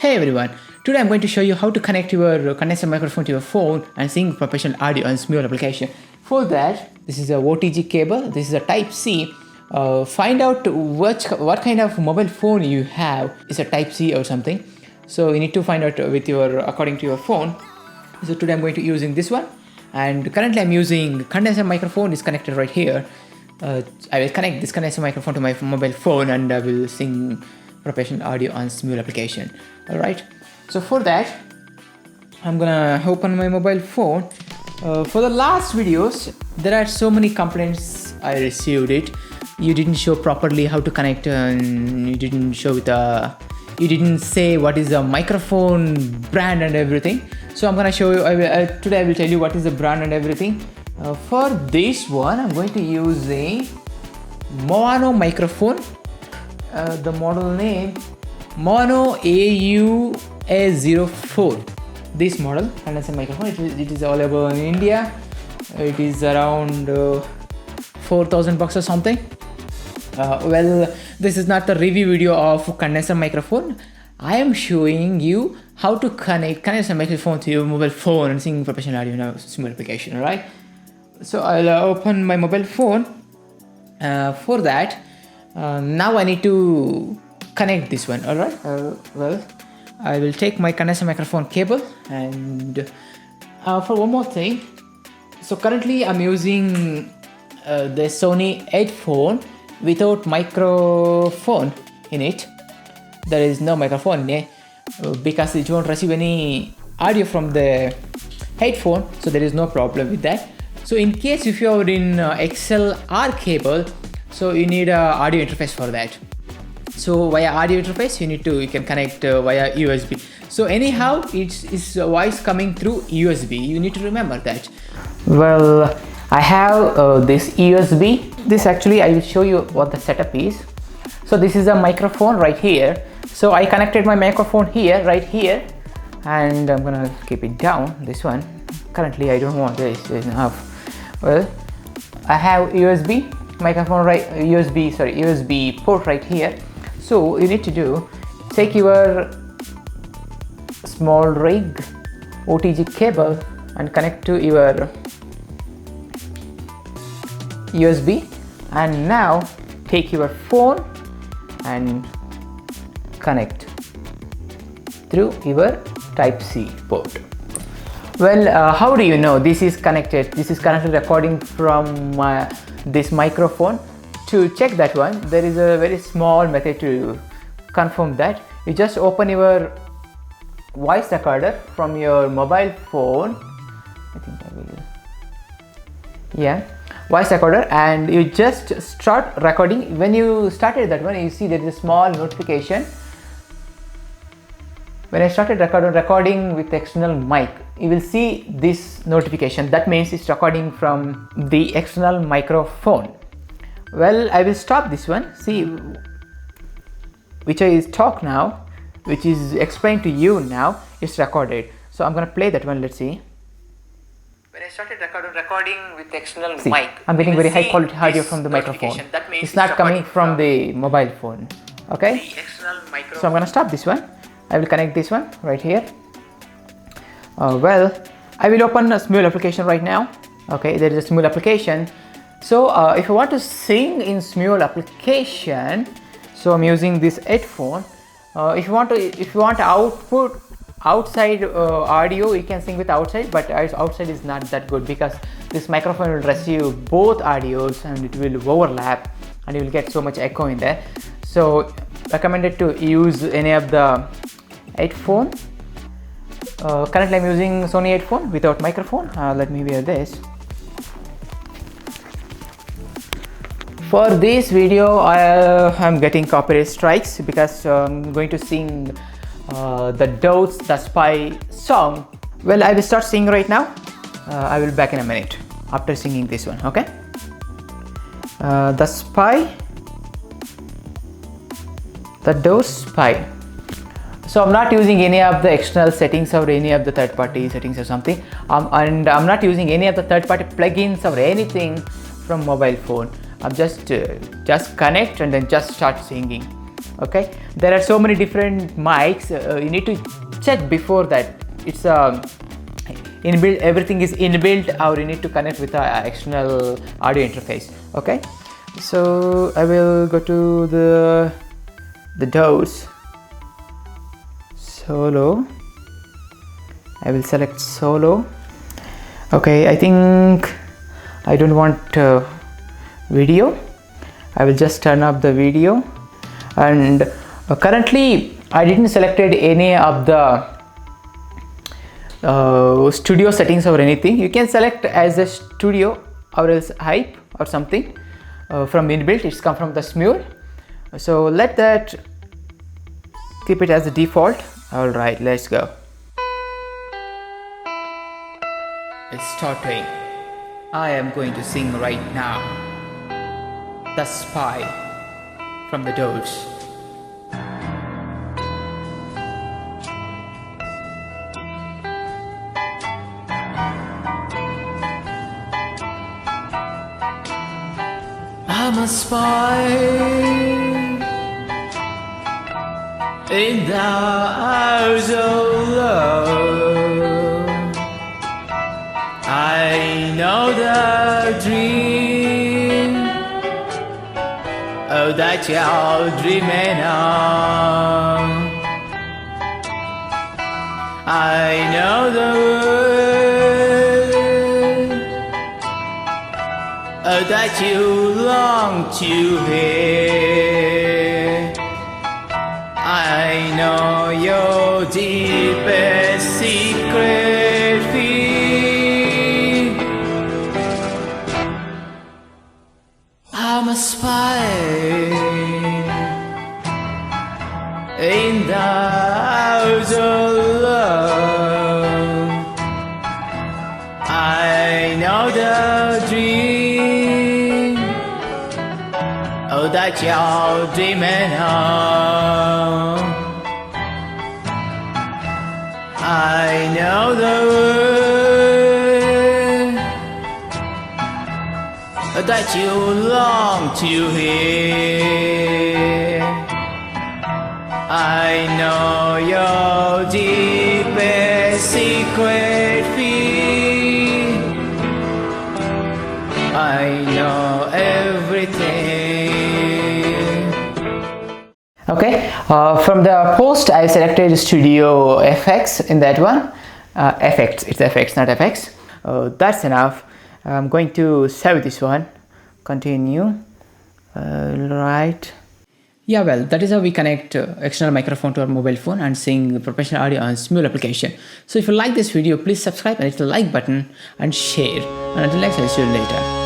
Hey everyone, today I'm going to show you how to connect your condenser microphone to your phone and sync professional audio on Smule application. For that, this is a OTG cable, this is a Type-C. Find out what kind of mobile phone you have. Is a Type-C or something. So you need to find out according to your phone. So today I'm going to using this one, and currently I'm using condenser microphone is connected right here. I will connect this condenser microphone to my mobile phone and I will sing professional audio on Smule application. Alright, so for that I'm gonna open my mobile phone. For the last videos there are so many complaints I received it. You didn't show properly how to connect and you didn't show you didn't say what is the microphone brand and everything. So I'm gonna show you, today I will tell you what is the brand and everything. For this one I'm going to use a mono microphone. The model name Mono AU-A04. This model condenser microphone, it is available in India. It is around 4,000 bucks or something. Well, this is not the review video of condenser microphone. I am showing you how to connect condenser microphone to your mobile phone and sing professional audio in a Smule application. Alright, so I'll open my mobile phone. For that, now I need to connect this one. Alright, well, I will take my condenser microphone cable, and for one more thing, so currently I'm using the Sony headphone without microphone in it. There is no microphone because it won't receive any audio from the headphone, so there is no problem with that. So in case if you are in XLR cable, so you need a audio interface for that. So via audio interface you can connect via USB. So anyhow it's voice coming through USB. You need to remember that. Well, I have this USB. This actually I will show you what the setup is. So this is a microphone right here. So I connected my microphone here, right here, and I'm gonna keep it down, this one. Currently I don't want this enough. Well, I have USB microphone USB port right here. So you need to do, take your small rig OTG cable and connect to your USB, and now take your phone and connect through your Type-C port. Well, how do you know this is connected? This is currently recording from this microphone. To check that one, there is a very small method to confirm that. You just open your voice recorder from your mobile phone. I think I will. Yeah, voice recorder, and you just start recording. When you started that one, you see there is a small notification. When I started recording with external mic, you will see this notification. That means it's recording from the external microphone. Well, I will stop this one. See, which is talk now, which is explained to you now, it's recorded. So I'm gonna play that one. Let's see. When I started recording with external mic, I'm getting very high quality audio from the microphone. That means it's not coming from the mobile phone. Okay. So I'm gonna stop this one. I will connect this one right here. Well, I will open a Smule application right now. Okay, there is a Smule application. So if you want to sing in Smule application, so I'm using this headphone. If you want output outside audio, you can sing with outside, but outside is not that good because this microphone will receive both audios and it will overlap and you will get so much echo in there. So recommended to use any of the headphone. Currently I'm using Sony headphone without microphone. Let me wear this. For this video, I'm getting copyright strikes because I'm going to sing the Doves the Spy song. Well, I will start singing right now. I will be back in a minute after singing this one. Okay. The Spy, the Doves Spy. So I'm not using any of the external settings or any of the third-party settings or something, and I'm not using any of the third-party plugins or anything from mobile phone. I'm just connect and then just start singing. Okay, there are so many different mics. You need to check before that it's inbuilt, everything is inbuilt, or you need to connect with an external audio interface. Okay, so I will go to the doors, solo. I will select solo. Okay, I think I don't want video. I will just turn up the video, and currently I didn't selected any of the studio settings or anything. You can select as a studio or else hype or something from inbuilt. It's come from the Smule, so let that, keep it as the default. All right, let's go. It's starting. I am going to sing right now. The Spy from the Doors. I'm a spy in the house of love. I know the dream that you're dreaming of. I know the word that you long to hear. I know your deepest secret fear. I'm a spy in the house of love. I know the dream that you're dreaming of. I know the word that you long to hear. I know your deepest secret fear. I know everything. Okay, from the post I selected Studio FX in that one. FX, it's FX, not FX. That's enough. I'm going to save this one. Continue. Right. Yeah, well, that is how we connect external microphone to our mobile phone and sing professional audio on Smule application. So if you like this video, please subscribe and hit the like button and share. And until next, I'll see you later.